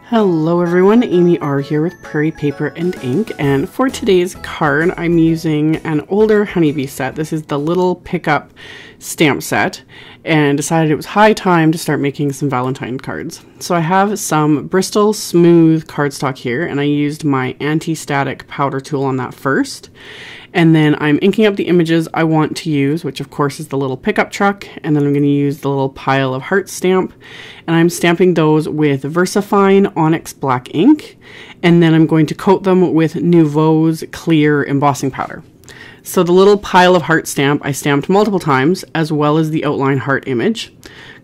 Hello everyone, AmyR here with Prairie Paper and Ink, and for today's card I'm using an older honeybee set. This is the little pickup stamp set, and decided it was high time to start making some Valentine cards. So I have some Bristol smooth cardstock here, and I used my anti-static powder tool on that first. And then I'm inking up the images I want to use, which of course is the little pickup truck, and then I'm going to use the little pile of heart stamp, and I'm stamping those with VersaFine ONYX black ink, and then I'm going to coat them with Nuvo's clear embossing powder. So the little pile of heart stamp I stamped multiple times, as well as the outline heart image.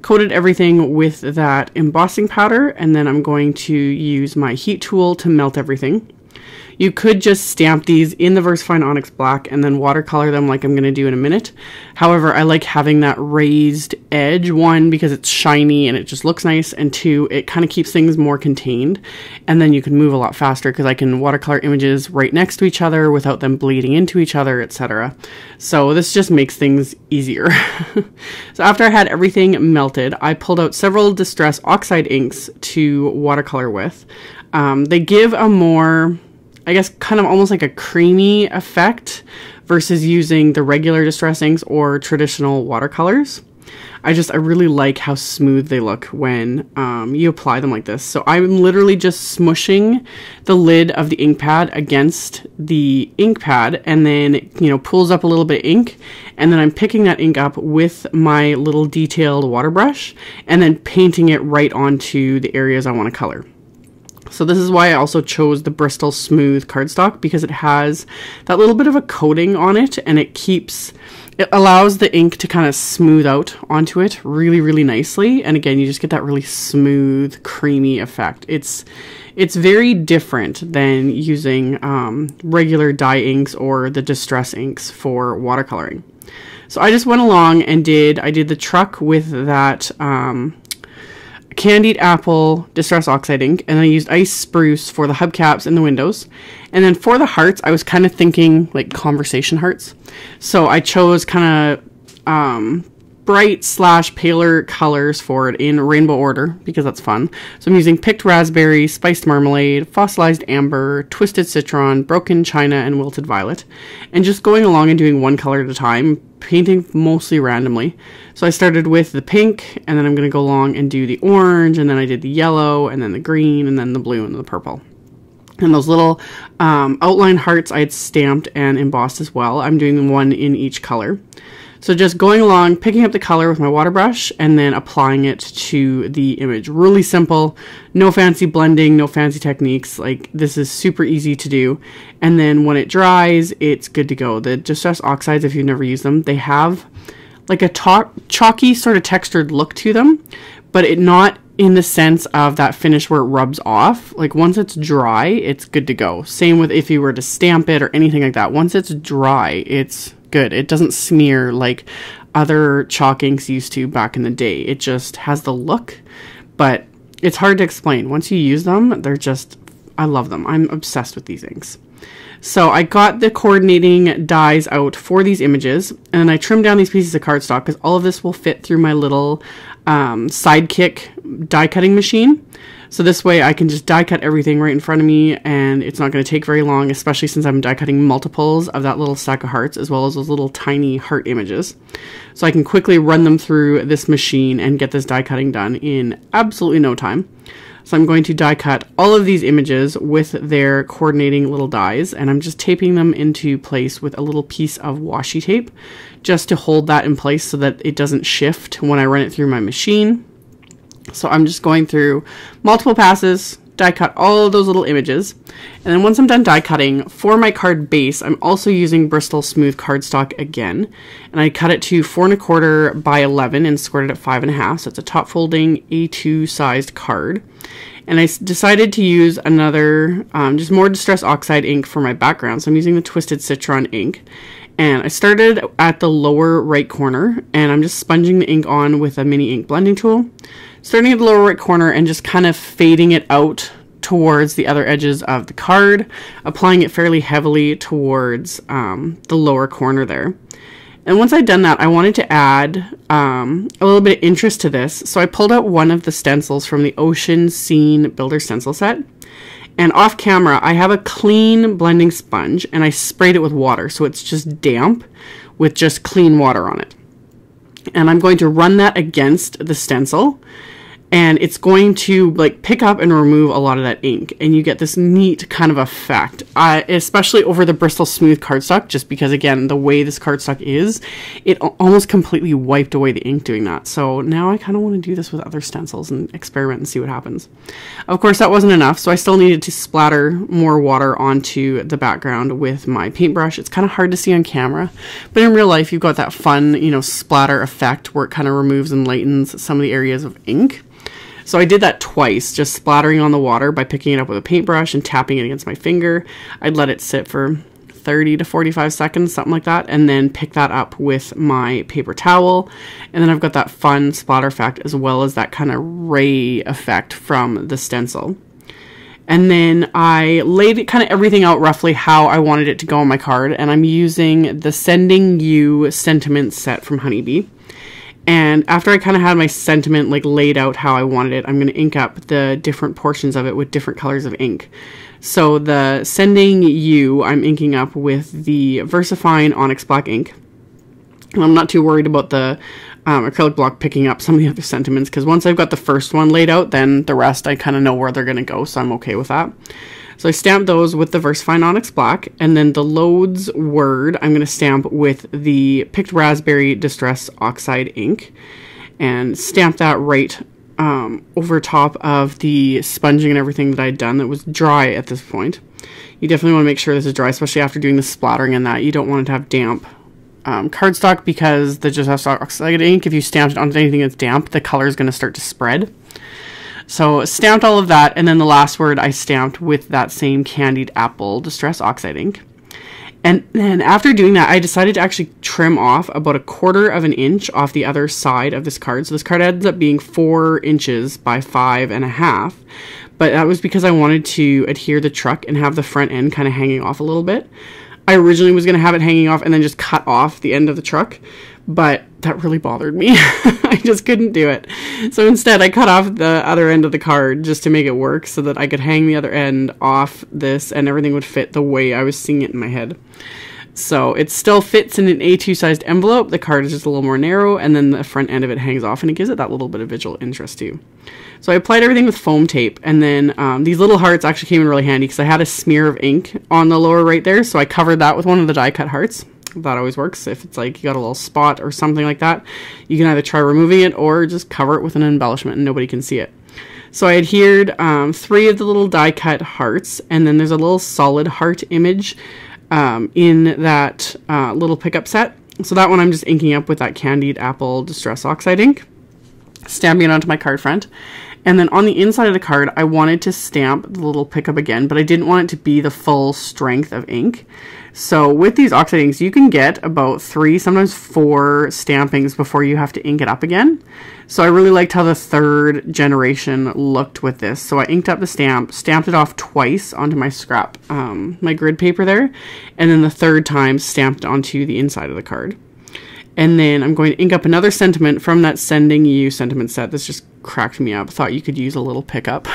Coated everything with that embossing powder, and then I'm going to use my heat tool to melt everything. You could just stamp these in the VersaFine ONYX black and then watercolor them like I'm going to do in a minute. However, I like having that raised edge, one, because it's shiny and it just looks nice, and two, it kind of keeps things more contained, and then you can move a lot faster because I can watercolor images right next to each other without them bleeding into each other, etc. So this just makes things easier. So after I had everything melted, I pulled out several Distress Oxide inks to watercolor with. They give a more, I guess, kind of almost like a creamy effect versus using the regular Distress inks or traditional watercolors. I really like how smooth they look when you apply them like this. So I'm literally just smushing the lid of the ink pad against the ink pad, and then, pulls up a little bit of ink, and then I'm picking that ink up with my little detailed water brush and then painting it right onto the areas I want to color. So this is why I also chose the Bristol Smooth cardstock, because it has that little bit of a coating on it, and it allows the ink to kind of smooth out onto it really, really nicely. And again, you just get that really smooth, creamy effect. It's very different than using regular dye inks or the Distress inks for watercoloring. So I just went along and I did the truck with that Candied Apple Distress Oxide ink, and I used Ice Spruce for the hubcaps and the windows. And then for the hearts, I was kind of thinking like conversation hearts. So I chose kind of bright / paler colors for it in rainbow order, because that's fun. So I'm using picked raspberry, spiced marmalade, fossilized amber, twisted citron, broken china, and wilted violet. And just going along and doing one color at a time, painting mostly randomly. So I started with the pink, and then I'm going to go along and do the orange, and then I did the yellow, and then the green, and then the blue, and the purple. And those little outline hearts I had stamped and embossed as well. I'm doing one in each color. So just going along, picking up the color with my water brush, and then applying it to the image. Really simple, no fancy blending, no fancy techniques. Like, this is super easy to do. And then when it dries, it's good to go. The Distress Oxides, if you've never used them, they have like a chalky sort of textured look to them, but not in the sense of that finish where it rubs off. Like, once it's dry, it's good to go. Same with if you were to stamp it or anything like that. Once it's dry, it's good. It doesn't smear like other chalk inks used to back in the day. It just has the look, but it's hard to explain. Once you use them, I love them. I'm obsessed with these inks. So I got the coordinating dies out for these images, and I trimmed down these pieces of cardstock because all of this will fit through my little Sidekick die cutting machine. So this way I can just die cut everything right in front of me, and it's not going to take very long, especially since I'm die cutting multiples of that little stack of hearts, as well as those little tiny heart images. So I can quickly run them through this machine and get this die cutting done in absolutely no time. So I'm going to die cut all of these images with their coordinating little dies, and I'm just taping them into place with a little piece of washi tape just to hold that in place so that it doesn't shift when I run it through my machine. So I'm just going through multiple passes, die cut all of those little images, and then once I'm done die cutting, for my card base, I'm also using Bristol Smooth cardstock again, and I cut it to 4 1/4 by 11 and squared it at 5 1/2, so it's a top folding A2 sized card. And I decided to use another, just more Distress Oxide ink for my background, so I'm using the Twisted Citron ink. And I started at the lower right corner, and I'm just sponging the ink on with a mini ink blending tool. Starting at the lower right corner and just kind of fading it out towards the other edges of the card, applying it fairly heavily towards the lower corner there. And once I'd done that, I wanted to add a little bit of interest to this. So I pulled out one of the stencils from the Ocean Scene Builder stencil set. And off camera, I have a clean blending sponge and I sprayed it with water. So it's just damp with just clean water on it. And I'm going to run that against the stencil. And it's going to like pick up and remove a lot of that ink. And you get this neat kind of effect, especially over the Bristol Smooth cardstock, just because, again, the way this cardstock is, it almost completely wiped away the ink doing that. So now I kind of want to do this with other stencils and experiment and see what happens. Of course, that wasn't enough, so I still needed to splatter more water onto the background with my paintbrush. It's kind of hard to see on camera, but in real life, you've got that fun, you know, splatter effect where it kind of removes and lightens some of the areas of ink. So I did that twice, just splattering on the water by picking it up with a paintbrush and tapping it against my finger. I'd let it sit for 30 to 45 seconds, something like that, and then pick that up with my paper towel. And then I've got that fun splatter effect as well as that kind of ray effect from the stencil. And then I laid kind of everything out roughly how I wanted it to go on my card, and I'm using the Sending You sentiment set from Honeybee. And after I kind of had my sentiment like laid out how I wanted it, I'm going to ink up the different portions of it with different colors of ink. So the Sending You, I'm inking up with the VersaFine ONYX black ink. And I'm not too worried about the acrylic block picking up some of the other sentiments, because once I've got the first one laid out, then the rest I kind of know where they're going to go, so I'm okay with that. So I stamped those with the VersaFine ONYX black, and then the Loads word I'm going to stamp with the Picked Raspberry Distress Oxide Ink, and stamp that right over top of the sponging and everything that I'd done that was dry at this point. You definitely want to make sure this is dry, especially after doing the splattering and that. You don't want it to have damp cardstock, because the Distress Oxide Ink, if you stamped it onto anything that's damp, the color is going to start to spread. So stamped all of that, and then the last word I stamped with that same Candied Apple Distress Oxide Ink. And then after doing that, I decided to actually trim off about 1/4 inch off the other side of this card. So this card ends up being 4 inches by 5.5. But that was because I wanted to adhere the truck and have the front end kind of hanging off a little bit. I originally was going to have it hanging off and then just cut off the end of the truck, but that really bothered me. I just couldn't do it. So instead I cut off the other end of the card just to make it work so that I could hang the other end off this and everything would fit the way I was seeing it in my head. So it still fits in an A2 sized envelope. The card is just a little more narrow, and then the front end of it hangs off, and it gives it that little bit of visual interest too. So I applied everything with foam tape, and then these little hearts actually came in really handy because I had a smear of ink on the lower right there, so I covered that with one of the die cut hearts. That always works. If it's like you got a little spot or something like that, you can either try removing it or just cover it with an embellishment and nobody can see it. So I adhered 3 of the little die cut hearts, and then there's a little solid heart image in that little pickup set. So that one I'm just inking up with that Candied Apple Distress Oxide ink, stamping it onto my card front. And then on the inside of the card, I wanted to stamp the little pickup again, but I didn't want it to be the full strength of ink. So with these Oxide inks, you can get about 3, sometimes 4 stampings before you have to ink it up again. So I really liked how the 3rd generation looked with this. So I inked up the stamp, stamped it off twice onto my scrap, my grid paper there, and then the 3rd time stamped onto the inside of the card. And then I'm going to ink up another sentiment from that Sending You sentiment set. This just cracked me up. Thought you could use a little pickup.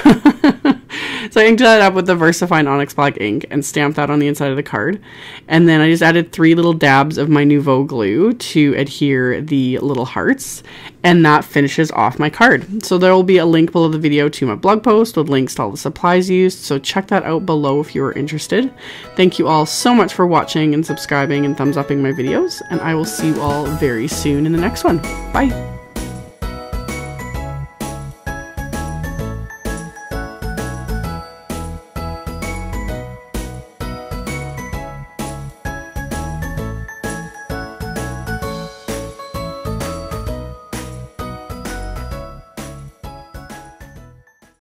So I inked that up with the VersaFine ONYX black ink and stamped that on the inside of the card. And then I just added 3 little dabs of my Nuvo glue to adhere the little hearts. And that finishes off my card. So there will be a link below the video to my blog post with links to all the supplies used. So check that out below if you are interested. Thank you all so much for watching and subscribing and thumbs upping my videos. And I will see you all very soon in the next one. Bye!